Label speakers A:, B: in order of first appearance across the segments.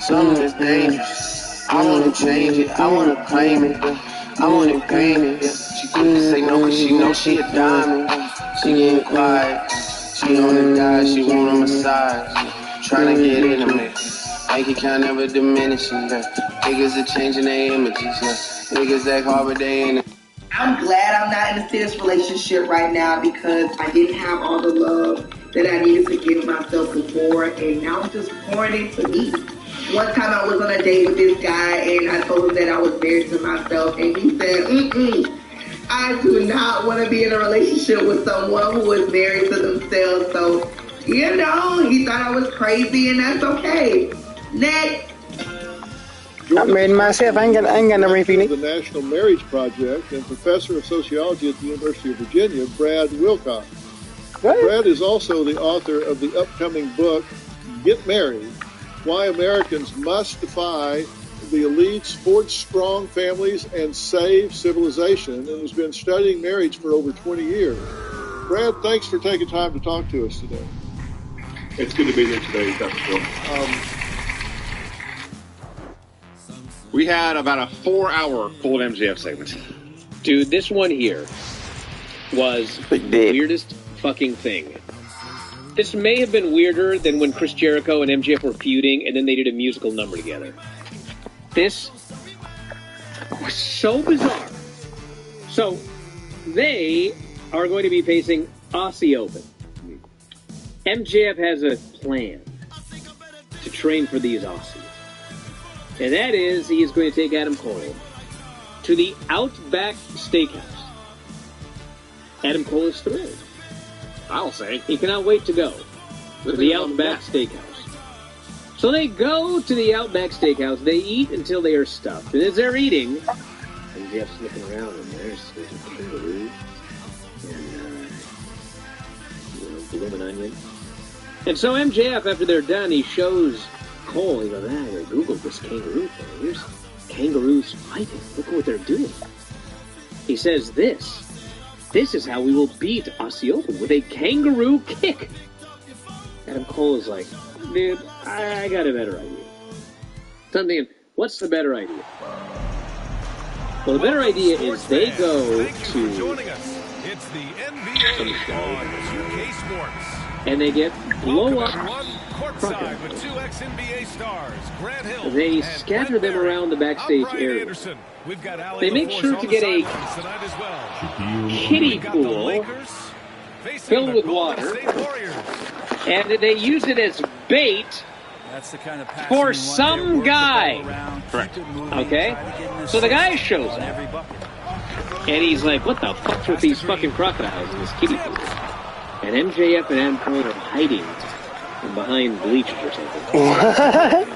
A: Something is dangerous. I wanna change it, I wanna claim it, I wanna gain it. She couldn't say no cause she knows she a diamond. She getting quiet, she on the diet, she want a massage. Tryna get intimate, bank account never diminishing. Niggas are changing their images, niggas act hard but they ain't.
B: I'm glad I'm not in a serious relationship right now because I didn't have all the love that I needed to give myself before, and now it's just pouring into me. One time I was on a date with this guy, and I told him that I was married to myself, and he said, I do not want to be in a relationship with someone who is married to themselves. So, you know, he thought I was crazy, and that's okay. Next.
C: I'm married myself. I ain't gonna repeat it.
D: The National Marriage Project and professor of sociology at the University of Virginia, Brad Wilcox. Brad is also the author of the upcoming book, Get Married, Why Americans Must Defy the Elites, Forge Strong Families, and Save Civilization, and has been studying marriage for over 20 years. Brad, thanks for taking time to talk to us today.
E: It's good to be here today, Dr. Phil. We had about a 4-hour Cold MJF segment.
F: Dude, this one here was the weirdest fucking thing. This may have been weirder than when Chris Jericho and MJF were feuding and then they did a musical number together. This was so bizarre. So, they are going to be facing Aussie Open. MJF has a plan to train for these Aussies. And that is, he is going to take Adam Cole to the Outback Steakhouse. Adam Cole is thrilled.
E: I'll say.
F: He cannot wait to go to the Outback Steakhouse. So they go to the Outback Steakhouse. They eat until they are stuffed. And as they're eating, and Jeff's looking around, and there's a kangaroo and blooming onion. And so MJF, after they're done, he shows Cole. He goes, I Googled this kangaroo thing. Here's kangaroos fighting. Look at what they're doing. He says this is how we will beat Aussie Open, with a kangaroo kick. Adam Cole is like, dude, I got a better idea. So I'm thinking, what's the better idea? Well, the better idea is they go to
G: It's the NBA on 2K Sports.
F: And they get blow up
G: courtside with 2 ex-NBA stars, Grant Hill.
F: They scatter them around the backstage area. They make sure to get a kiddie pool filled with water, and they use it as bait for some guy.
E: Correct.
F: Okay? So the guy shows up, and he's like, what the fuck's with these fucking crocodiles in this kiddie pool? And MJF and Adam Cole are hiding from behind bleachers or something.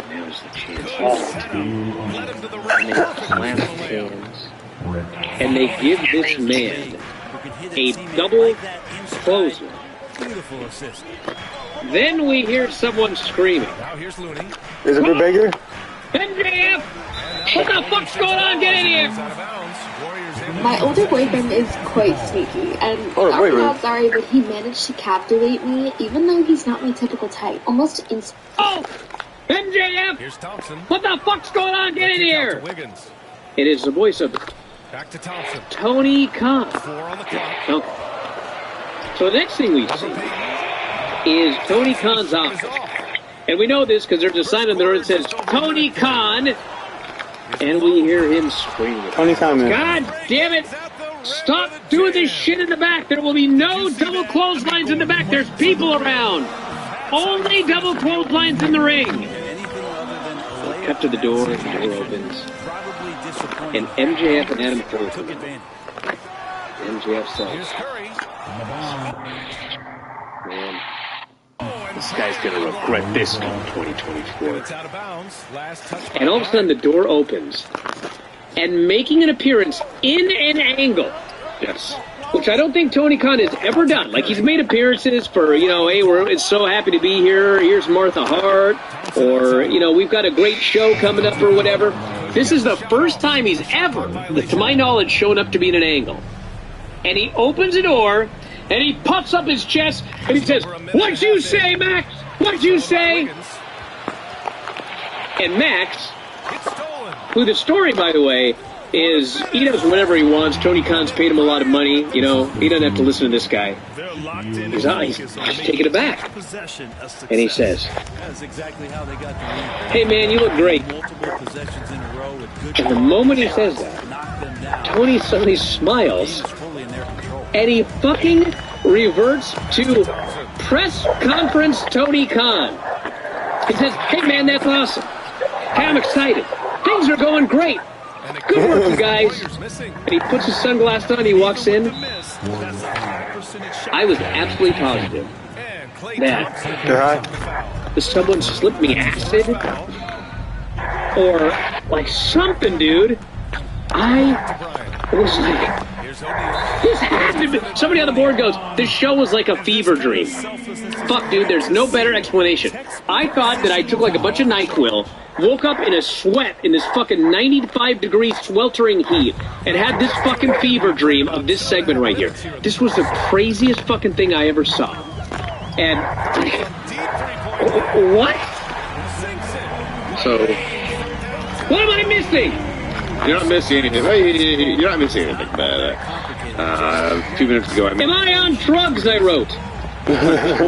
F: Now's the chance. And they clasp hands. And they give this man a double clothesline. Then we hear someone screaming.
C: Is it bigger?
F: MJF! What the fuck's going on? Get in here!
H: My older boyfriend is quite sneaky, and I'm not sorry, but he managed to captivate me, even though he's not my typical type, almost instantly.
F: Oh! MJF!
G: Here's Thompson.
F: What the fuck's going on? Get in here! It is the voice of
G: Back to Thompson.
F: Tony Khan.
G: 4 on the clock.
F: Okay. So the next thing we see is Tony Khan's office. And we know this because there's a sign on the door that says Tony Khan. And we hear him screaming.
C: Tony Khan, man.
F: God damn it! Stop doing this shit in the back. There will be no double clotheslines in the back. There's people around. Only double clotheslines in the ring. Cut to the door. The door opens. And MJF and Adam Cole come in. MJF says, man, this guy's going to regret this come 2024. And all of a sudden the door opens. And making an appearance in an angle. Yes. Which I don't think Tony Khan has ever done. Like, he's made appearances for, you know, hey, we're so happy to be here. Here's Martha Hart. Or, you know, we've got a great show coming up or whatever. This is the first time he's ever, to my knowledge, shown up to be in an angle. And he opens a door, and he puffs up his chest, and he says, "What'd you say, Max? What'd you say?" And Max, who the story, by the way, is he does whatever he wants. Tony Khan's paid him a lot of money. You know, he doesn't have to listen to this guy. He's taking it back. And he says, hey, man, you look great. And the moment he says that, Tony suddenly smiles, and he fucking reverts to press conference Tony Khan. He says, hey, man, that's awesome. Hey, I'm excited. Things are going great. Good work, you guys. And he puts his sunglasses on, he walks in. I was absolutely positive that someone slipped me acid or like something, dude. I was like, this had to be. Somebody on the board goes, this show was like a fever dream. Fuck, dude, there's no better explanation. I thought that I took like a bunch of NyQuil, woke up in a sweat in this fucking 95-degree sweltering heat, and had this fucking fever dream of this segment right here. This was the craziest fucking thing I ever saw. And what?
E: So,
F: what am I missing?
E: You're not missing anything. You're not missing anything. But 2 minutes ago,
F: am I on drugs? I wrote.
E: 2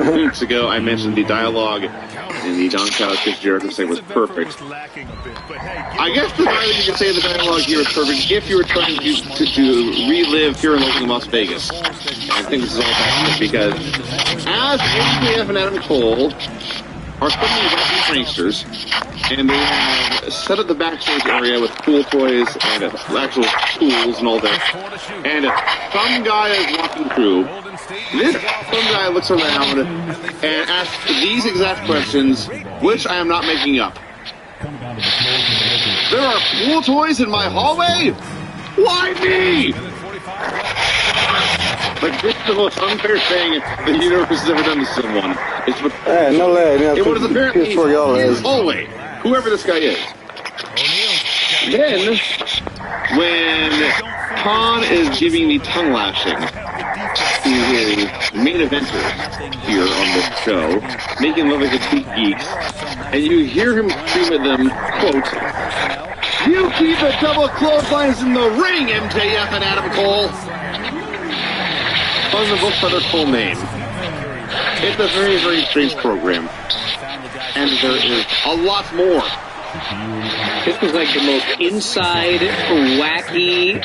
E: minutes ago, I mentioned the dialogue in the Don Callis Jericho thing was perfect. I guess the way you could say the dialogue here is perfect if you were trying to relive Fear and Loathing in Las Vegas. And I think this is all about because as MJF and Adam Cole are suddenly wacky pranksters, and they have set up the backstage area with pool toys and actual tools and all that. And some guy is walking through. This some guy looks around and asks these exact questions, which I am not making up. There are pool toys in my hallway? Why me? Like, this is the most unfair thing the universe has ever done to someone. It's what,
C: no lag.
E: it was apparently his hallway, whoever this guy is. Then, when Khan is giving the tongue lashing to his main eventer here on this show, making love like a tweet geeks, and you hear him scream at them, quote, "You keep the double clotheslines in the ring, MJF and Adam Cole." On the book for their full name. It's a very, very strange program. And there is a lot more.
F: This was like the most inside, wacky.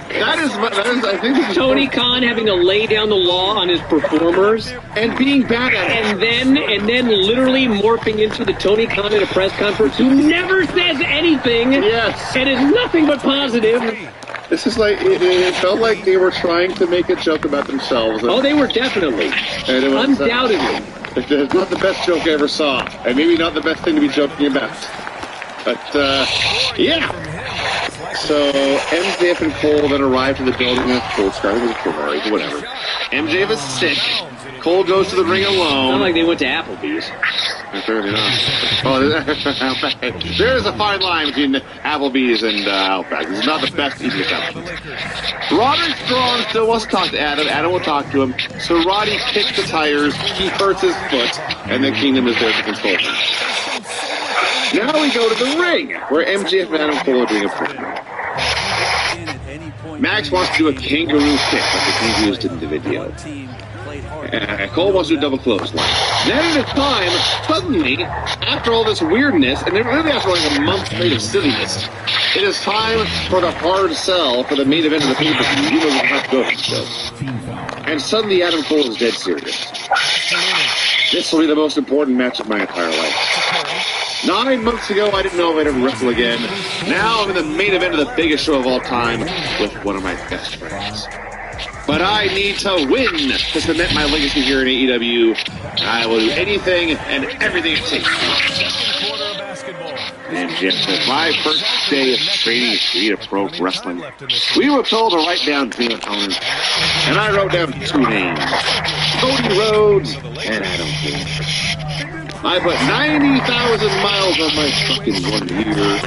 E: That is, I think this is
F: Tony Khan having to lay down the law on his performers
E: and being bad at it.
F: And then literally morphing into the Tony Khan at a press conference who never says anything.
E: Yes.
F: And is nothing but positive.
E: This is like, it felt like they were trying to make a joke about themselves.
F: Oh, they were definitely. Undoubtedly.
E: It's not the best joke I ever saw. And maybe not the best thing to be joking about. But, yeah. So, MJF and Cole then arrive to the building. Cole started with Ferrari, whatever. MJF is sick. Cole goes to the ring alone.
F: Not like they went to Applebee's.
E: Apparently not. Oh, there is a fine line between Applebee's and Outback. This is not the best eating establishment. Roderick Strong still wants to talk to Adam. Adam will talk to him. So Roddy kicks the tires. He hurts his foot. And then Kingdom is there to console him. Now we go to the ring, where MJF and Adam Cole are doing a program. Max wants to do a kangaroo kick, like the kangaroos did in the video. Cole wants to do a double clothesline. Then at a time, suddenly, after all this weirdness, and really after like a month straight of silliness, it is time for the hard sell for the main event of the pay-per-view. You know we have to go to the show. And suddenly Adam Cole is dead serious. This will be the most important match of my entire life. 9 months ago, I didn't know if I'd ever wrestle again. Now I'm in the main event of the biggest show of all time with one of my best friends. But I need to win to cement my legacy here in AEW. I will do anything and everything it takes. And just my first day of training Street Pro Wrestling, we were told to write down 2 opponents. And I wrote down 2 names. Cody Rhodes and Adam Cole. I put 90,000 miles on my fucking 1 year.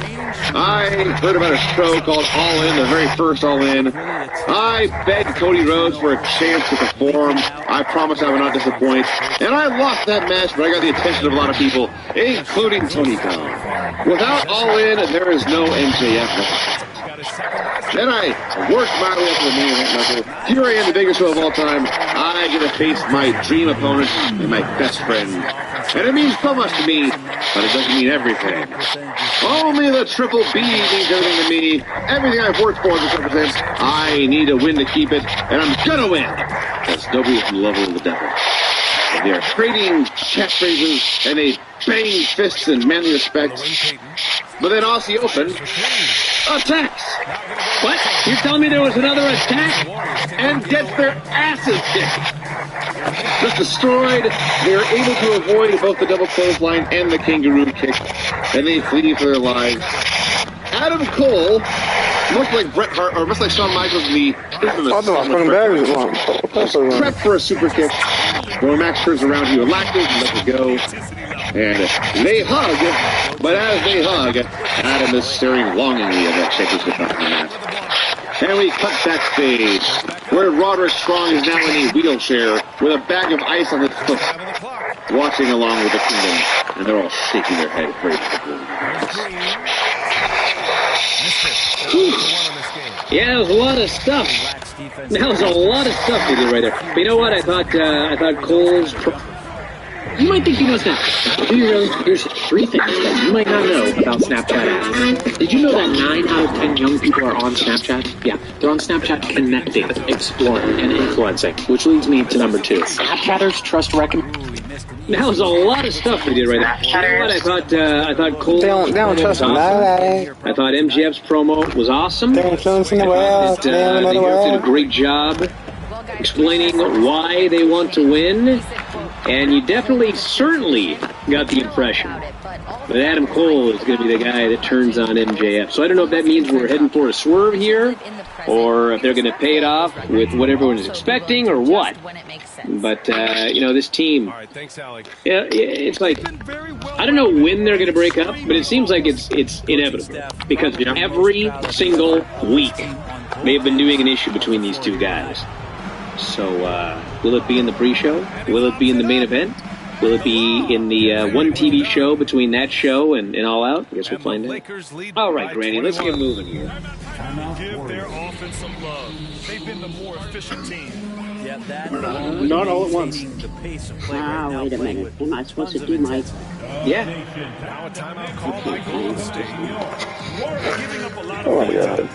E: I heard about a show called All In, the very first All In. I begged Cody Rhodes for a chance to perform. I promise I would not disappoint. And I lost that match, but I got the attention of a lot of people, including Tony Khan. Without All In, there is no MJF match. Then I worked my way up to the main event level. Here I am, the biggest show of all time. I get to face my dream opponent and my best friend. And it means so much to me, but it doesn't mean everything. Only the Triple B means everything to me. Everything I've worked for this represents. I need a win to keep it, and I'm gonna win. Because nobody is level with the devil. And they are trading catchphrases, and they bang fists in manly respect. But then Aussie Open attacks. What? You're telling me there was another attack? And gets their asses kicked. Just destroyed. They are able to avoid both the double clothesline and the kangaroo kick. And they flee for their lives. Adam Cole, much like Bret Hart, or much like Shawn Michaels, the prep for a super kick. Where Max turns around, he relaxes and lets it go. And they hug, but as they hug, Adam is staring longingly at that championship match. And we cut backstage, where Roderick Strong is now in a wheelchair with a bag of ice on his foot, watching along with the Kingdom, and they're all shaking their head very quickly. Yeah, that was a lot of stuff. That was a lot of stuff they did right there. But you know what? I thought Cole's... You might think you know Snapchat. Here's 3 things that you might not know about Snapchat apps. Did you know that 9 out of 10 young people are on Snapchat? Yeah, they're on Snapchat connecting, exploring, and influencing, which leads me to number 2. Snapchatters trust That was a lot of stuff they did right there. You know what? I thought Cole. They don't trust awesome. I thought MJF's promo was awesome. They don't trust MJF did a great job explaining why they want to win. And you certainly got the impression that Adam Cole is going to be the guy that turns on MJF. So I don't know if that means we're heading for a swerve here, or if they're going to pay it off with what everyone is expecting, or what. But, this team, it's like, I don't know when they're going to break up, but it seems like it's inevitable. Because every single week, they've been doing an issue between these two guys. So, will it be in the pre-show? Will it be in the main event? Will it be in the one TV show between that show and All Out? I guess we'll find out. All right, Granny, let's get moving here.
G: Give their offense some love. They've been the more efficient team. Yeah,
I: not all at once.
J: Wait a minute. Am I supposed to do my...
G: Yeah. Now a timeout call by Golden State. Giving up a lot
I: Oh my God.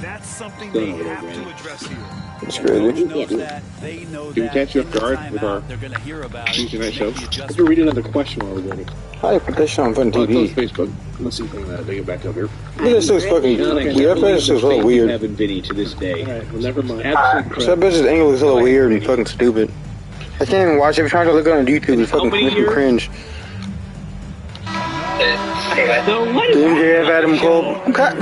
G: That's something they have to address here.
I: That's crazy.
E: Can we catch you off guard with our Tuesday night show?
I: I have to read another question while we're waiting.
C: How do you put this show on front of TV?
E: Facebook. Let's see if they get back up here.
C: This looks fucking weird. That bitch looks a little weird.
F: Having Vinny to this day.
I: Alright, well, never mind.
C: That bitch's angle looks a little weird and fucking stupid. I can't even watch it. I'm trying to look on YouTube. It's fucking cringe. MJF, Adam Cole. And I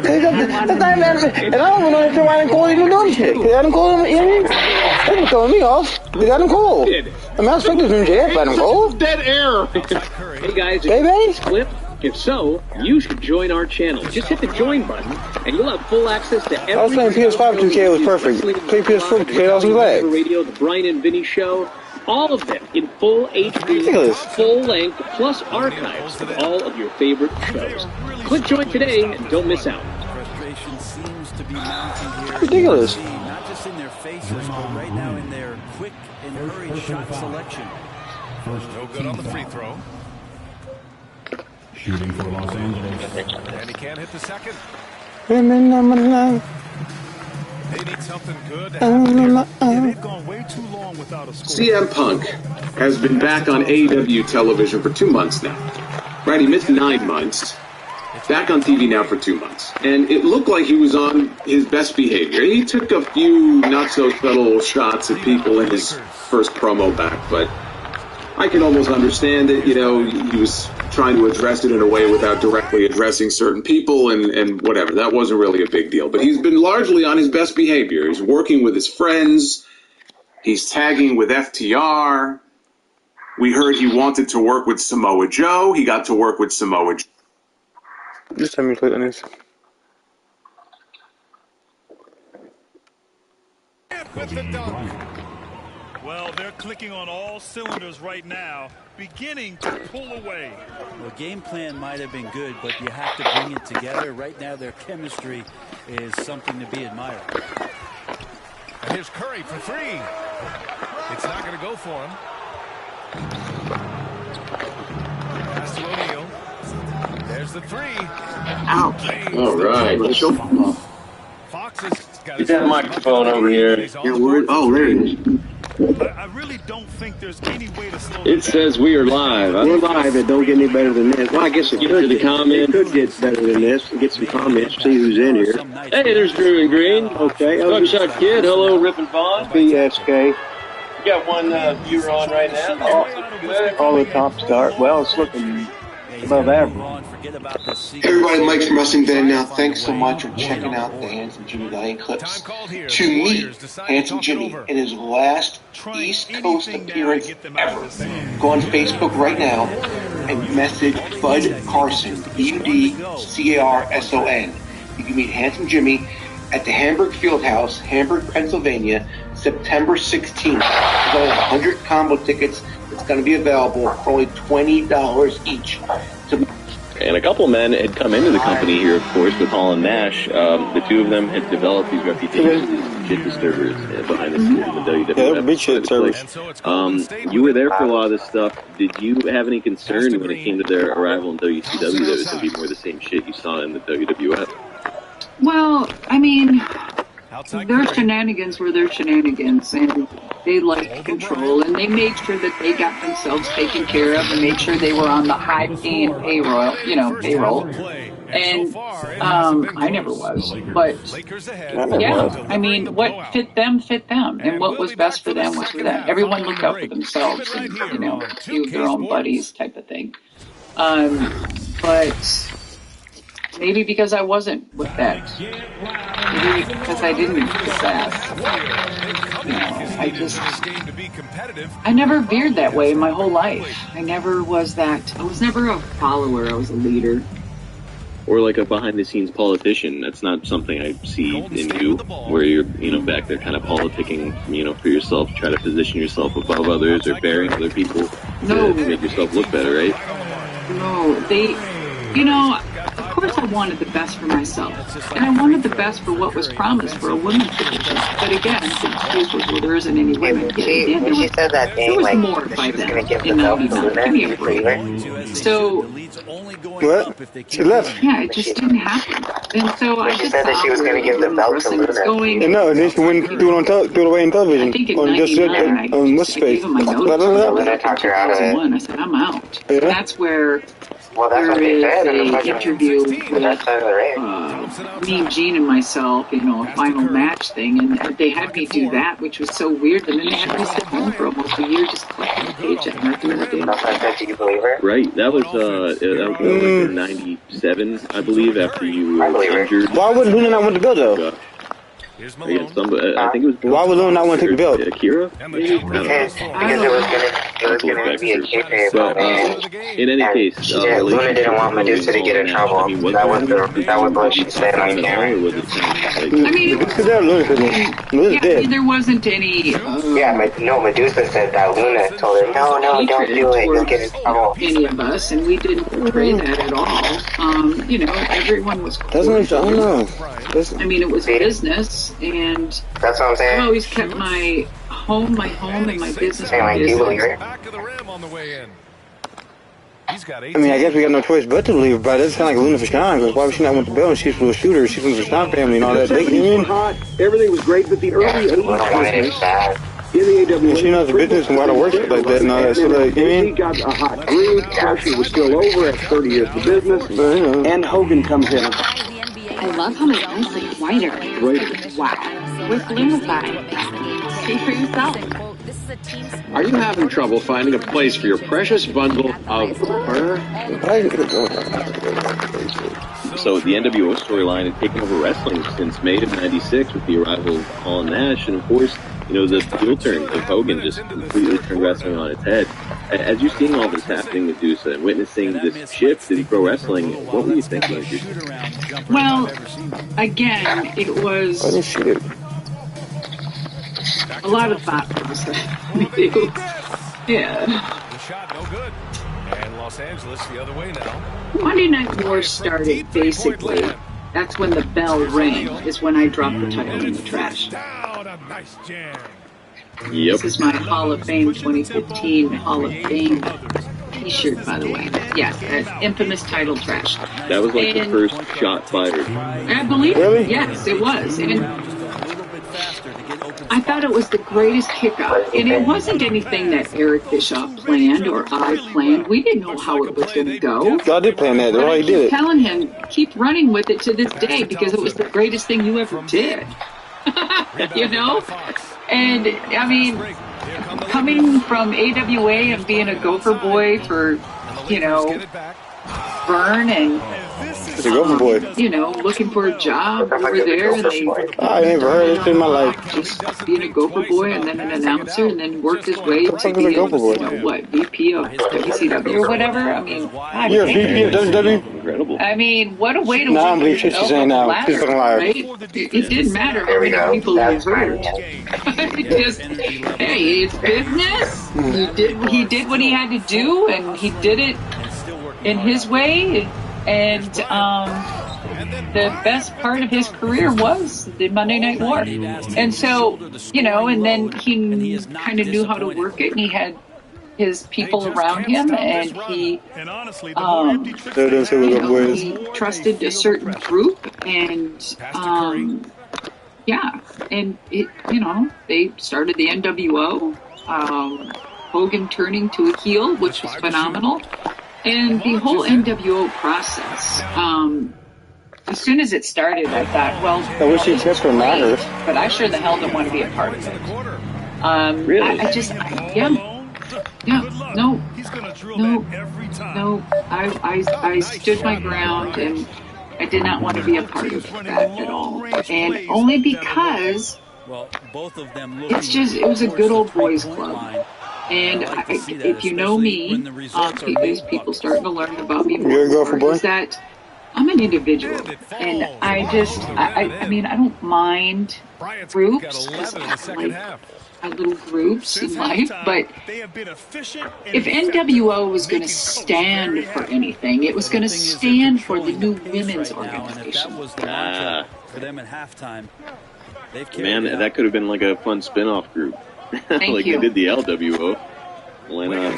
C: don't even understand why Adam Cole even doing shit. Because Adam Cole, that's throwing me off. It's Adam Cole. I mean, I expect this MJF, Adam Cole.
E: Dead air.
F: Hey guys,
C: baby.
F: Clip. If so, you should join our channel. Just hit the join button, and you'll have full access to every...
C: I was playing PS5 2K, it was perfect. Play PS4 2K, I was glad.
F: Radio, the Brian and Vinny Show, all of them in full HD,
C: ridiculous.
F: Full length, plus archives of all of your favorite shows. Click join today and don't miss out.
C: Ridiculous.
K: Not just in their faces, but right now in their quick and hurried shot selection.
G: No good on the free throw.
L: Shooting for Los Angeles.
G: And he can't hit the second. They need something good to happen. They've gone way too long without a score.
M: CM Punk has been back on AEW television for 2 months now. Right, he missed 9 months. Back on TV now for 2 months. And it looked like he was on his best behavior. He took a few not-so-subtle shots at people in his first promo back, but I can almost understand it. He was trying to address it in a way without directly addressing certain people and whatever. That wasn't really a big deal. But he's been largely on his best behavior. He's working with his friends. He's tagging with FTR. We heard he wanted to work with Samoa Joe. He got to work with Samoa Joe.
C: Just tell me click on this.
G: With the dunk. Well, they're clicking on all cylinders right now, beginning to pull away.
K: The game plan might have been good, but you have to bring it together. Right now, their chemistry is something to be admired.
G: And here's Curry for three. It's not going to go for him. Pass to O'Neal. There's the three.
F: Ouch. All right. Let's go.
G: Fox has got
F: Get that microphone over here.
G: Yeah,
F: oh, there it is.
G: I really don't think there's any way to slow
F: It says we are live.
I: We're live. It don't get any better than this. Well, I guess it
F: Get
I: could.
F: to the comment.
I: It could get better than this. Get some comments. See who's in here.
F: Hey, there's Drew and Green.
I: Okay.
F: Buckshot Kid. Hello, Rip and Vaughn.
I: BSK.
F: We got one viewer on right now. Good.
I: All the top start. Well, it's looking above average.
L: Everybody, Mike from Wrestling Van now. Thanks so much for checking out the Handsome Jimmy Lion clips. To meet Handsome Jimmy in his last East Coast appearance ever, go on Facebook right now and message Bud Carson, BUDCARSON. You can meet Handsome Jimmy at the Hamburg Fieldhouse, Hamburg, Pennsylvania, September 16th. There's only 100 combo tickets that's going to be available for only $20 each.
F: And a couple of men had come into the company here, of course, with Hall and Nash. The two of them had developed these reputations as shit disturbers behind the scenes in the WWF.
C: Yeah, they're big shit disturbers.
F: You were there for a lot of this stuff. Did you have any concern when it came to their arrival in WCW that it was going to be more the same shit you saw in the WWF?
N: Well, I mean, their shenanigans were their shenanigans, and they liked control, and they made sure that they got themselves taken care of and made sure they were on the high-paying payroll. And I never was, but yeah, I mean, what fit them, and what was best for them was for them. Everyone looked out for themselves, and few of their own buddies, type of thing. But maybe because I wasn't with that. Maybe because I didn't possess. I never veered that way my whole life. I never was that. I was never a follower. I was a leader.
F: Or like a behind-the-scenes politician. That's not something I see in you, where you're, back there kind of politicking, for yourself, try to position yourself above others or bearing other people to make yourself look better, right?
N: No, of course I wanted the best for myself. And I wanted the best for what was promised for a women's division. But again, the excuse was, well, there isn't any women.
O: When she said that thing,
N: was
O: like,
N: more
O: that
N: by
O: she was
N: then.
O: going to give the belt to Luna,
N: Give me a break. So,
C: what? She left.
N: Yeah, it just didn't happen. And so I just
O: said that she was going to give the belt to Luna.
C: No, and then she went threw it away in television.
N: I think in
C: on
N: 99,
C: on what's space.
N: Luna talked her out of it. I said, I'm out.
C: Yeah.
N: That's where
O: there
N: is an interview with Mean Gene and myself, a final match thing, and they had me do that, which was so weird. And then they had me sit home for almost a year just collecting the paycheck and not doing anything.
O: Do you believe her?
F: Right, that was like in 97, I believe, after you were injured.
C: Why would Luna not want the belt though?
F: I think it was.
C: Why would Luna not want to take the belt?
F: Akira?
O: Because it was gonna be a kayfabe.
F: But in any case,
O: Luna didn't want Medusa to get in trouble. That was what she said on camera.
N: There wasn't any.
O: Medusa said that Luna told her, no, don't do it. You'll get in trouble.
N: Any of us, and we didn't portray that at all. Everyone was.
C: I don't know.
N: I mean, it was business. And
O: that's what I'm saying.
N: I've always kept my home, and my business.
C: I mean, I guess we got no choice but to believe, but it's kind of like Luna Vachon, because why would she not want the belt? And she's from a shooter, she's from the Vachon family and all that.
I: Everything was great, but the early 80s business, in the AW,
C: she knows the business and why to work like that and all that. So, like,
I: he got a hot groove, pressure was still over at 30 years of business, and Hogan comes in.
H: I love how my eyes look whiter.
I: Right.
H: Wow. With Lumify. See for yourself.
F: Are you having trouble finding a place for your precious bundle of fur? So the NWO storyline had taken over wrestling since May of '96 with the arrival of Hall and Nash, and of course, the heel turn of Hogan just completely turned wrestling on its head.
E: as you're seeing all this happening, Medusa, and witnessing this shift in pro wrestling, what were you thinking?
N: Well, again, it was a lot of thought process. Yeah.
G: The shot no good. And Los Angeles the other way now.
N: Monday Night War started, basically. That's when the bell rang, is when I dropped the title in the trash.
G: Nice jam.
E: Yep.
N: This is my Hall of Fame 2015 Hall of Fame t-shirt, by the way. Yes, infamous title trash.
E: That was like the first shot fired.
N: I believe it. Yes, it was. And I thought it was the greatest kickoff. And it wasn't anything that Eric Bischoff planned or I planned. We didn't know how it was going to go.
C: God did plan that.
N: But
C: I
N: keep
C: did it.
N: telling him, keep running with it to this day because it was the greatest thing you ever did. You know? And, I mean, coming from AWA and being a Gopher boy for, you know, Vern and,
C: Gopher boy.
N: you know, looking for a job over there. And they,
C: I never heard it in my life.
N: Just being a Gopher boy and then an announcer and then worked his way to be, you know, what, VP of WCW or whatever. I mean,
C: You're VP of WWE?
E: Incredible.
N: I mean, what a way to
C: I don't believe shit she's saying now. She's fucking liar.
N: Right? It didn't matter how many people you heard. Just, hey, it's business. He did what he had to do, and he did it in his way. And the best part of his career was the Monday Night War. And so, you know, and then he kind of knew how to work it, and he had his people around him, and he, you know, he trusted a certain group, and yeah, and it, you know, they started the NWO, Hogan turning to a heel, which was phenomenal, and the whole NWO process. As soon as it started, I thought, well,
C: I wish he'd test for matters,
N: but I sure the hell don't want to be a part of it.
E: Really?
N: I just, no. I stood my ground, and I did not want to be a part of that at all. And only because it's just, it was a good old boys club. And if you know me, as people starting to learn about me more, is that I'm an individual, and I just, I mean, I don't mind groups, because I like little groups in life, but if NWO was going to stand for anything, it was going to stand for the new women's organization.
K: For them at halftime.
E: Man, that could have been like a fun spin-off group. Like
N: you.
E: they did the LWO. Why not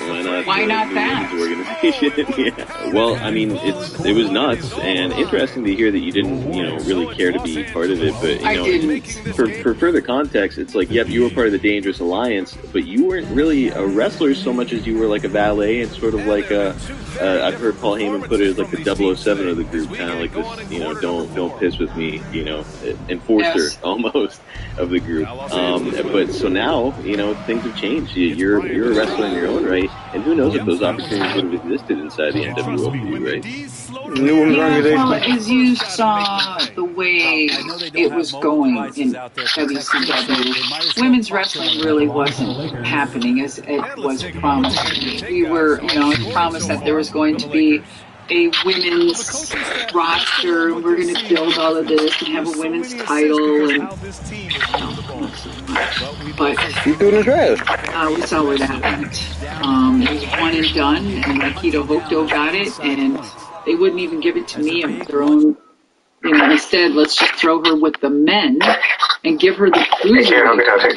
N: that?
E: Organization? Yeah. Well, I mean, it was nuts and interesting to hear that you didn't, you know, really care to be part of it. But you know, for further context, it's like, yep, you were part of the Dangerous Alliance, but you weren't really a wrestler so much as you were like a valet and sort of like a. I've heard Paul Heyman put it as like the 007 of the group, kind of like this, you know, don't piss with me, you know, enforcer almost of the group. But so now, you know, things have changed. You're a wrestler in your own right, and who knows if those opportunities would have existed inside the NWO, right?
N: Well, as you saw the way it was going in WCW, women's wrestling really wasn't happening as it was promised. We were, you know, promised that there was going to be a women's roster, and we're going to build all of this and have a women's title, and but
C: you doing the trash.
N: We saw where that went. It was one and done, and Akito Hokuto got it, and they wouldn't even give it to me of their own. You know, instead, let's just throw her with the men and give her the cruiserweight.